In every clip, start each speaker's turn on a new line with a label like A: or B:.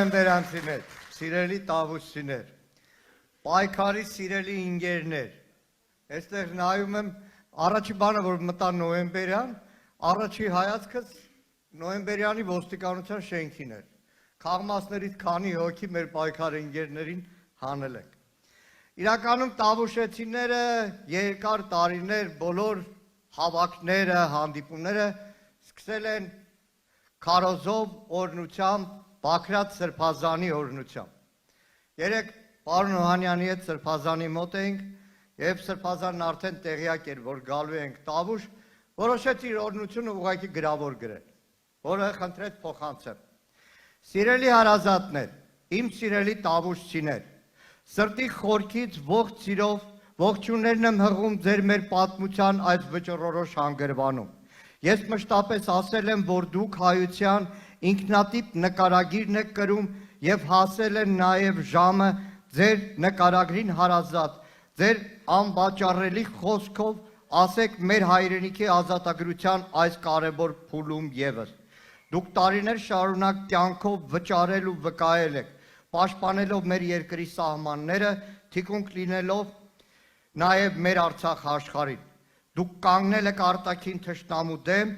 A: նոյեմբերանցիներ, սիրելի տավուշիներ, պայքարի սիրելի ինգերներ, այստեղ նայում եմ առաջի բանը, որ մտա նոյեմբերյան, առաջի հայացքս նոյեմբերյանի ոստիկանության շենքին էր, քաղմասներից քանի հոգի մեր պայքարի ինգերներին հանել ենք։ Իրականում տավուշեցիները երկար տարիներ բոլոր հավաքները, հանդիպումները սկսել են քարոզով օրհնությամբ, Բաքրատ Սրբազանի օրհնությամբ։ Երեք պարոն Օհանյանի հետ Սրբազանի մոտ էինք եւ Սրբազանն արդեն տեղյակ էր, որ գալու ենք տավուշ, որոշեց իր օրհնությունը ուղղակի գրավոր գրել, որը խնդրեց փոխանցեմ։ Սիրելի հարազատներ, իմ սիրելի տավուշցիներ, սրտի խորքից ողջ սիրով ողջուններն եմ հղում ձեր մեր պատմության այս վճռորոշ հանգրվանում։ Ես մշտապես ասել եմ, որ դուք հայության ինքնատիպ նկարագիրն եք կրում եւ հասել են նաեւ ժամը ձեր նկարագրին հարազատ, ձեր անվաճառելի խոսքով ասեք մեր հայրենիքի ազատագրության այս կարևոր փուլում եւս։ Դուք տարիներ շարունակ կյանքով վճարել ու վկայել եք, պաշտպանելով մեր երկրի սահմանները, թիկունք լինելով նաեւ մեր Արցախ աշխարհին։ Դուք կանգնել եք արտաքին թշնամու դեմ,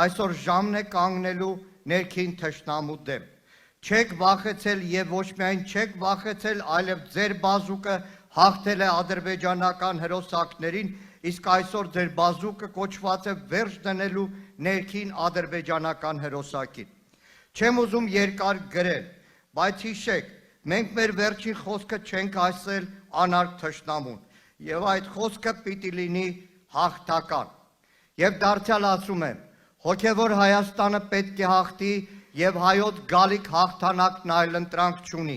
A: այսօր ժամն է կանգնելու ներքին թշնամու դեմ։ Չեք վախեցել եւ ոչ միայն չեք վախեցել, այլև ձեր բազուկը հաղթել է ադրբեջանական հրոսակներին, իսկ այսօր ձեր բազուկը կոչված է վերջ դնելու ներքին ադրբեջանական հրոսակին։ Չեմ ուզում երկար գրել, բայց հիշեք, մենք մեր վերջին խոսքը չենք ասել անարգ թշնամուն, եւ այդ խոսքը պիտի լինի հաղթական։ Եվ դարձյալ ասում եմ, հոգևոր Հայաստանը պետք է հաղթի եւ հայոց գալիք հաղթանակն այլընտրանք չունի։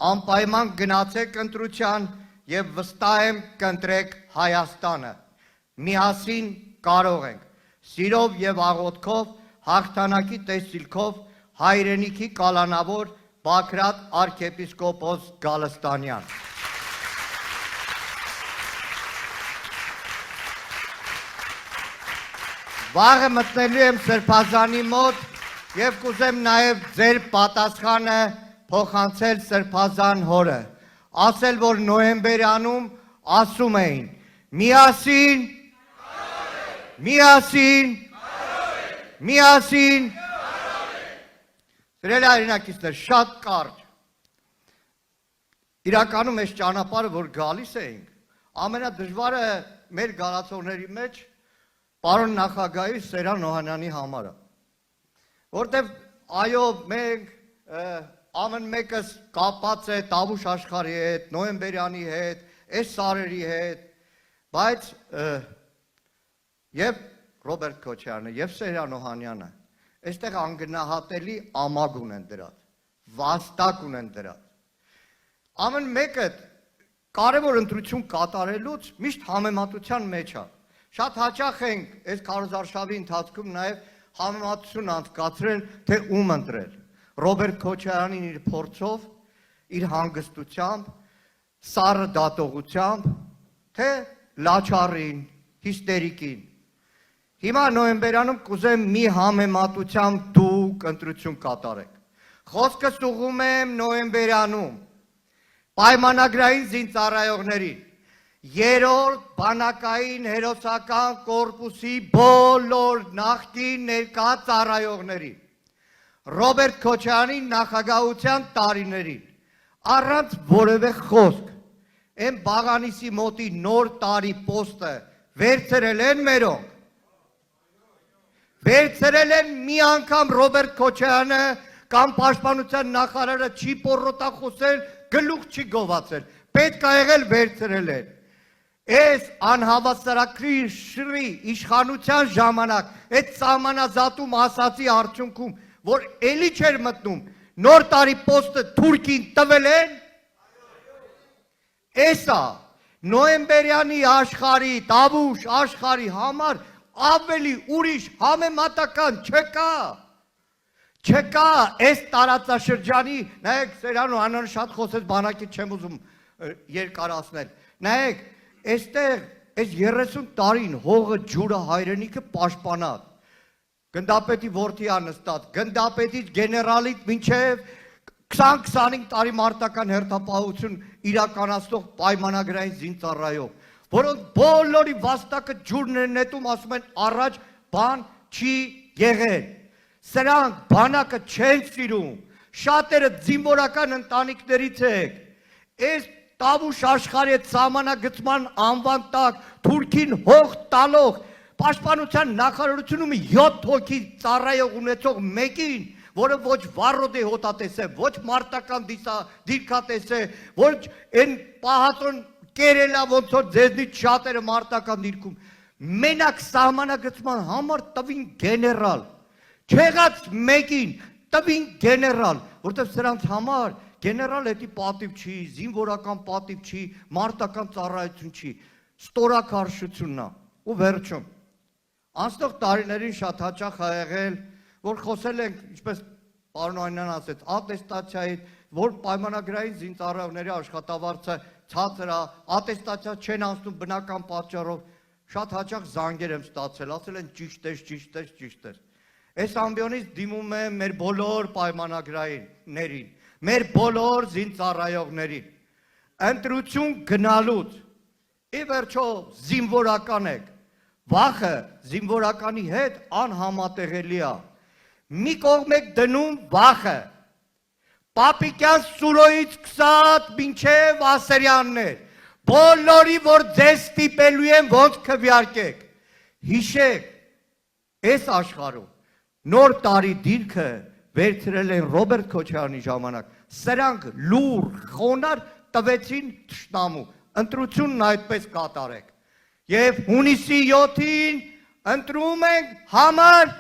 A: Անպայման գնացեք ընտրության եւ վստահ եմ կընտրեք Հայաստանը։ Միասին կարող ենք, սիրով եւ աղոթքով, հաղթանակի տեսիլքով հայրենիքի կալանավոր Բաքրատ arczepiskopos Գալստանյան։ Վաղը մտնելու եմ Սրբազանի մոտ եւ կուզեմ նաեւ ձեր պատասխանը փոխանցել Սրբազան հորը, ասել, որ նոյեմբերյանում ասում էին. միասին, միասին, միասին։ Սիրելի հայրենակիցներ, շատ կարճ։ Իրականում այս ճանապարհը, որ գալիս էինք, ամենադժվարը մեր գալացողների մեջ պարոն նախագահի Սերան Օհանյանի համար է, որտեվ այո, մենք ամեն մեկս կապած է տավուշ աշխարհի հետ, նոյեմբերյանի հետ, այս սարերի հետ, բայց եւ Ռոբերտ Քոչարյանը եւ Սերան Օհանյանը այստեղ անգնահատելի ամագ ունեն դրած, վաստակ ունեն դրած։ Ամեն մեկը կարևոր ընտրություն կատարելուց միշտ համեմատության մեջ է։ Շատ հաճախ ենք այս քարոզարշավի ընթացքում նաև համեմատություն անցկացրել, թե ում ընտրել։ Ռոբերտ Քոչարյանին իր փորձով, իր հանգստությամբ, սառը դատողությամբ, թե լաչառին, հիստերիկին։ Հիմա նոյեմբերյանում կուզեմ մի համեմատությամբ դուք ընտրություն կատարեք։ Խոսքս ուղղում եմ նոյեմբերյանում պայմանագրային զինծառայողներին, երրորդ բանակային հերոսական կորպուսի բոլոր նախկին ներկա ծառայողներին, Ռոբերտ Քոչարյանի նախագահության տարիներին, առանց որևէ խոսք, այն Բաղանիսի մոտի նոր տարի պոստը վերցրել են մերոնք, վերցրել են մի անգամ Ռոբերտ Քոչարյանը կամ պաշտպանության նախարարը չի պոռոտախոսել, գլուխ չի գովացել, պետք է եղել վերցրել են։ Այս անհավասարակրի իշխանության ժամանակ, այդ սահմանազատում ասացի արդյունքում, որ էլի չէր մտնում, նոր տարի պոստը Թուրքին տվել են, էսա նոյեմբերյանի աշխարհի, տավուշ աշխարհի համար ավելի ուրիշ համեմատական չկա։ Չկա այս տարածաշրջանի, նայեք Սերան Օհանյանը շատ խոսեց, բանակից չեմ ուզում երկարացնել, նայեք, այստեղ այս 30 տարին հողը ջուրը հայրենիքը պաշտպանած, գնդապետի որդի ա նստած, գնդապետից գեներալից մինչև 20-25 տարի մարտական հերթապահություն իրականացնող պայմանագրային զինծառայող, որոնք բոլորի վաստակը ջուրն են նետում, ասում են առաջ բան չի եղել։ Սրանք բանակը չեն սիրում, շատերը զինվորական ընտանիքներից եք։ Այս Տավուշ աշխարհի հետ սահմանագծման անվան տակ Թուրքին հող տալող պաշտպանության նախարարությունում 7 հոգի ծառայող ունեցող մեկին, որը ոչ վառոդ է հոտատես է, ոչ մարտական դիրքատես է, ոչ այն պահածոն կերելա ոնց որ ձեզնից շատերը մարտական դիրքում, մենակ սահմանագծման համար տվին գեներալ, չեղած մեկին տվին գեներալ, որտեղ սրանց համար գեներալ հետի պատիվ չի, զինվորական պատիվ չի, մարտական ծառայություն չի, ստորակարշությունն է, ու վերջում։ Անցնող տարիներին շատ հաճախ ա եղել, որ խոսել ենք, ինչպես պարոն Օհանյանն ասեց, ատեստացիայի, որ պայմանագրային զինծառայողների աշխատավարձը ցածր է, ատեստացիա չեն անցնում բնական պատճառով, շատ հաճախ զանգեր եմ ստացել, ասել են ճիշտ է։ Այս ամբիոնից դիմում եմ մեր բոլոր պայմանագրայիններին, մեր բոլոր զինծառայողներին, ընտրություն գնալուց, ի վերջո զինվորական եք, վախը զինվորականի հետ անհամատեղելի է, մի կողմ եք դնում վախը, Պապիկյան Սուրոյից սկսած մինչև Ասերյաններ, բոլորի որ ձեզ ստիպելու են ոնց քվեարկեք, հիշեք, այս աշխարհում նոր տարի դիրքը վերցրել են Ռոբերտ Քոչարյանի ժամանակ, սրանք լուր, խոնար տվեցին թշնամու, ընտրությունն այդպես կատարեք, և հունիսի 7-ին ընտրում ենք համար,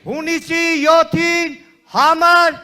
A: հունիսի 7-ին համար